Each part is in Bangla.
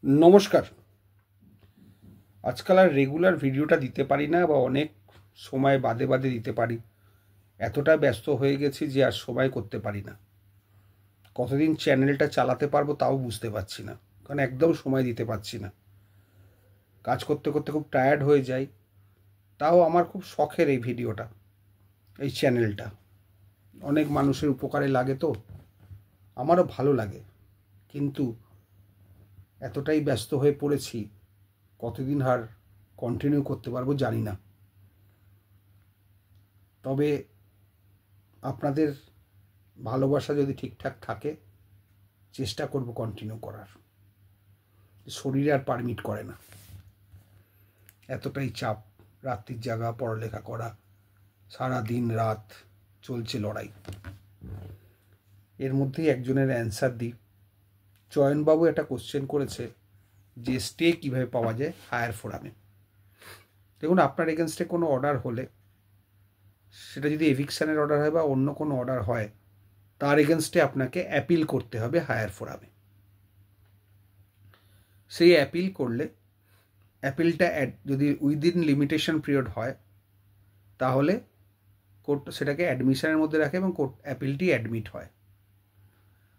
নমস্কার। আজকাল আর রেগুলার ভিডিওটা দিতে পারি না বা অনেক সময় বাদে বাদে দিতে পারি। এতটা ব্যস্ত হয়ে গেছি যে আর সময় করতে পারি না। কতদিন চ্যানেলটা চালাতে পারবো তাও বুঝতে পারছি না, কারণ একদম সময় দিতে পারছি না। কাজ করতে করতে খুব টায়ার্ড হয়ে যাই। তাও আমার খুব শখের এই ভিডিওটা, এই চ্যানেলটা অনেক মানুষের উপকারে লাগে, তো আমারও ভালো লাগে। কিন্তু এতটাই ব্যস্ত হয়ে পড়েছি, কতদিন আর কন্টিনিউ করতে পারবো জানি না। তবে আপনাদের ভালোবাসা যদি ঠিকঠাক থাকে, চেষ্টা করব কন্টিনিউ করার। শরীর আর পারমিট করে না, এতটাই চাপ। রাত্রির জাগা, পড়ালেখা করা, সারা দিন রাত চলছে লড়াই। এর মধ্যেই একজনের অ্যান্সার দিই। চয়নবাবু একটা কোশ্চেন করেছে যে স্টে কীভাবে পাওয়া যায় হায়ার ফোরামে। দেখুন, আপনার এগেনস্টে কোনো অর্ডার হলে, সেটা যদি এভিকশনের অর্ডার হয় বা অন্য কোনো অর্ডার হয়, তার এগেনস্টে আপনাকে অ্যাপিল করতে হবে হায়ার ফোরামে। সেই অ্যাপিল করলে, অ্যাপিলটা যদি উইদিন লিমিটেশন পিরিয়ড হয়, তাহলে কোর্ট সেটাকে অ্যাডমিশনের মধ্যে রাখে এবং কোর্ট অ্যাপিলটি অ্যাডমিট হয়।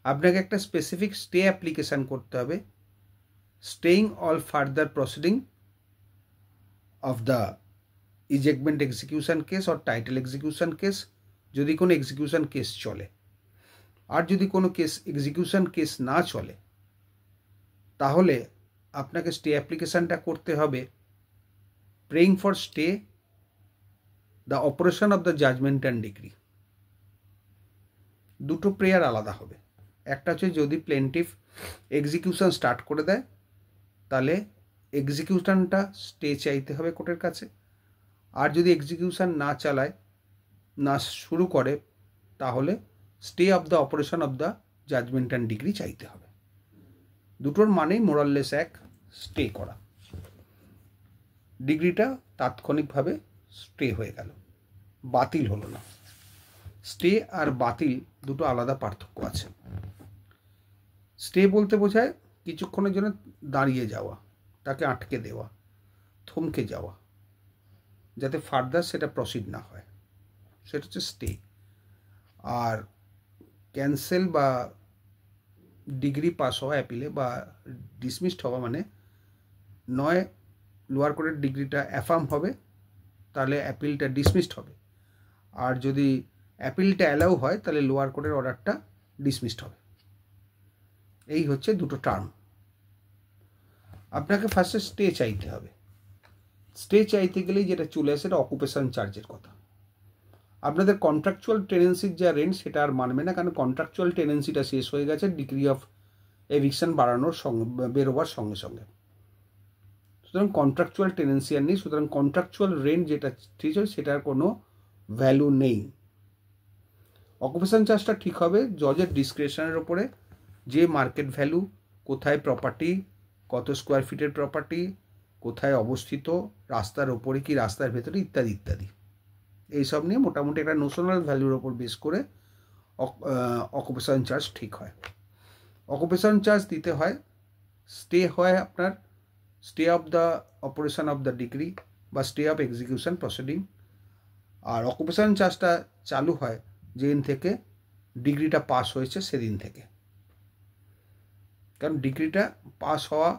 আপনাকে একটা স্পেসিফিক স্টে অ্যাপ্লিকেশান করতে হবে, staying all further proceeding of the ejectment execution case or title execution case, যদি কোনো এক্সিকিউশন কেস চলে। আর যদি কোনো কেস এক্সিকিউশন কেস না চলে, তাহলে আপনাকে স্টে অ্যাপ্লিকেশানটা করতে হবে praying for stay the operation of the judgment and decree. দুটো প্রেয়ার আলাদা হবে। একটা হচ্ছে যদি প্লেন্টিফ এক্সিকিউশন স্টার্ট করে দেয়, তাহলে এক্সিকিউশনটা স্টে চাইতে হবে কোর্টের কাছে। আর যদি এক্সিকিউশন না চালায়, না শুরু করে, তাহলে stay of the operation of the judgment and decree চাইতে হবে। দুটোর মানেই মোরাললেস এক, স্টে করা। ডিগ্রিটা তাৎক্ষণিকভাবে স্টে হয়ে গেল, বাতিল হলো না। স্টে আর বাতিল দুটো আলাদা পার্থক্য আছে। স্টে বলতে বোঝায় কিছুক্ষণের জন্য দাঁড়িয়ে যাওয়া, তাকে আটকে দেওয়া, থমকে যাওয়া, যাতে ফার্দার সেটা প্রসিড না হয়, সেটা হচ্ছে স্টে। আর ক্যান্সেল বা ডিগ্রি পাস হওয়া অ্যাপিলে বা ডিসমিসড হওয়া মানে, নয় লোয়ার কোর্টের ডিগ্রিটা অ্যাফার্ম হবে, তাহলে অ্যাপিলটা ডিসমিসড হবে। আর যদি অ্যাপিলটা অ্যালাউ হয়, তাহলে লোয়ার কোর্টের অর্ডারটা ডিসমিসড হবে। এই হচ্ছে দুটো টার্ম। আপনাকে ফার্স্টে স্টে চাইতে হবে। স্টে চাইতে গেলেই যেটা চলে আসে, সেটা অকুপেশন চার্জের কথা। আপনাদের কন্ট্রাকচুয়াল টেনেন্সির যা রেন্ট, সেটা আর মানবে না, কারণ কন্ট্রাকচুয়াল টেনেন্সিটা শেষ হয়ে গেছে ডিগ্রি অফ এভিকশন বাড়ানোর সঙ্গে, বেরোবার সঙ্গে সঙ্গে। সুতরাং কন্ট্রাকচুয়াল টেনেন্সি আর নেই, সুতরাং কন্ট্রাকচুয়াল রেন্ট যেটা ঠিক আছে সেটার কোনো ভ্যালু নেই। অকুপেশন চার্জটা ঠিক হবে জজের ডিসক্রিপশনের ওপরে, যে মার্কেট ভ্যালু, কোথায় প্রপার্টি, কত স্কোয়ার ফিটের প্রপার্টি, কোথায় অবস্থিত, রাস্তার ওপরে কি রাস্তার ভেতরে, ইত্যাদি ইত্যাদি। এইসব নিয়ে মোটামুটি একটা নোশনাল ভ্যালুর ওপর বেস করে অকুপেশন চার্জ ঠিক হয়। অকুপেশন চার্জ দিতে হয়, স্টে হয় আপনার stay of the operation of the decree বা স্টে অফ এক্সিকিউশন প্রসিডিং। আর অকুপেশন চার্জটা চালু হয় যেদিন থেকে ডিগ্রিটা পাস হয়েছে সেদিন থেকে, কারণ ডিগ্রিটা পাস হওয়া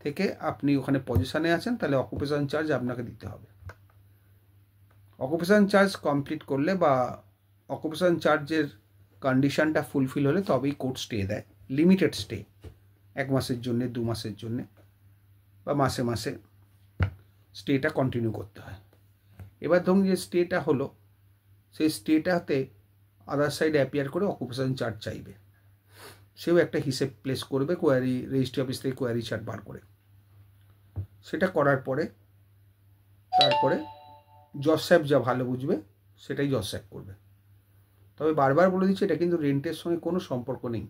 থেকে আপনি ওখানে পজিশনে আছেন, তাহলে অকুপেশন চার্জ আপনাকে দিতে হবে। অকুপেশন চার্জ কমপ্লিট করলে বা অকুপেশন চার্জের কন্ডিশনটা ফুলফিল হলে তবেই কোর্ট স্টে দেয়, লিমিটেড স্টে, 1 মাসের জন্যে, 2 মাসের জন্যে বা মাসে মাসে স্টেটা কন্টিনিউ করতে হয়। এবার ধরুন যে স্টেটা হলো, সেই স্টেটাতে আদার সাইড অ্যাপিয়ার করে অকুপেশন চার্জ চাইবে, সেও একটা হিসেব প্লেস করবে কোয়ারি, রেজিস্ট্রি অফিস থেকে কোয়ারি চার্ট বার করে। সেটা করার পরে তারপরে জজ সাহেব যা ভালো বুঝবে সেটাই জজ সাহেব করবে। তবে বারবার বলে দিচ্ছি, এটা কিন্তু রেন্টের সঙ্গে কোনো সম্পর্ক নেই।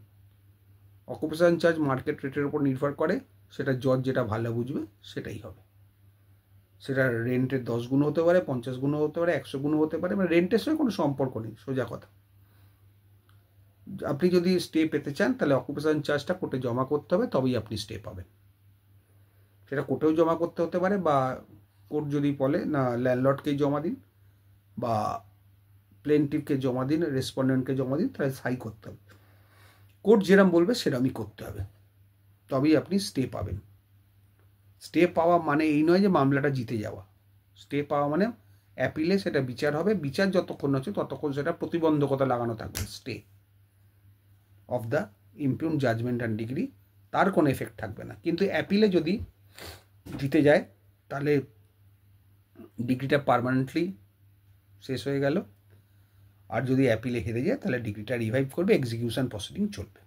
অকুপেশন চার্জ মার্কেট রেটের উপর নির্ভর করে, সেটা জজ যেটা ভালো বুঝবে সেটাই হবে। সেটা রেন্টের 10 গুণ হতে পারে, 50 গুণ হতে পারে, 100 গুণ হতে পারে, মানে রেন্টের সঙ্গে কোনো সম্পর্ক নেই, সোজা কথা। আপনি যদি স্টে পেতে চান, তাহলে অকুপেশন চার্জটা কোর্টে জমা করতে হবে, তবেই আপনি স্টে পাবেন। সেটা কোর্টেও জমা করতে হতে পারে, বা কোর্ট যদি বলে না ল্যান্ডলর্ডকেই জমা দিন বা প্লেন্টিভকে জমা দিন, রেসপন্ডেন্টকে জমা দিন, তাহলে সাই করতে হবে। কোর্ট যেরকম বলবে সেরকমই করতে হবে, তবেই আপনি স্টে পাবেন। স্টে পাওয়া মানে এই নয় যে মামলাটা জিতে যাওয়া। স্টে পাওয়া মানে অ্যাপিলে সেটা বিচার হবে, বিচার যতক্ষণ হচ্ছে ততক্ষণ সেটা প্রতিবন্ধকতা লাগানো থাকবে, stay of the impugn judgment and decree, তার কোনো এফেক্ট থাকবে না। কিন্তু অ্যাপিলে যদি জিতে যায় তাহলে ডিগ্রিটা পার্মানেন্টলি শেষ হয়ে গেল, আর যদি অ্যাপিলে হেরে যায় তাহলে ডিগ্রিটা রিভাইভ করবে, এক্সিকিউশন প্রসিডিং চলবে।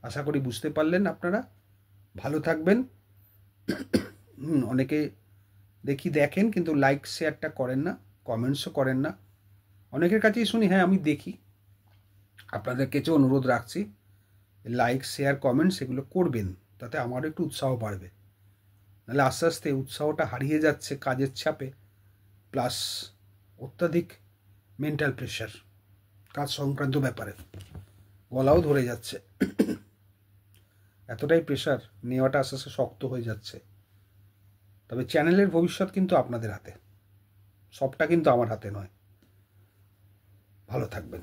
আশা করি বুঝতে পারলেন আপনারা। ভালো থাকবেন। অনেকে দেখি দেখেন কিন্তু লাইক শেয়ারটা করেন না, কমেন্টসও করেন না। অনেকের কাছেই শুনি, হ্যাঁ আমি দেখি, আপনাদের কাছেও অনুরোধ রাখছি লাইক শেয়ার কমেন্টস এগুলো করবেন, তাতে আমারও একটু উৎসাহ বাড়বে। নাহলে আস্তে আস্তে উৎসাহটা হারিয়ে যাচ্ছে কাজের চাপে, প্লাস অত্যাধিক মেন্টাল প্রেশার কাজ সংক্রান্ত ব্যাপারে, গলাও ধরে যাচ্ছে। এতটাই প্রেশার নেওয়াটা আস্তে আস্তে শক্ত হয়ে যাচ্ছে। তবে চ্যানেলের ভবিষ্যৎ কিন্তু আপনাদের হাতে, সবটা কিন্তু আমার হাতে নয়। ভালো থাকবেন।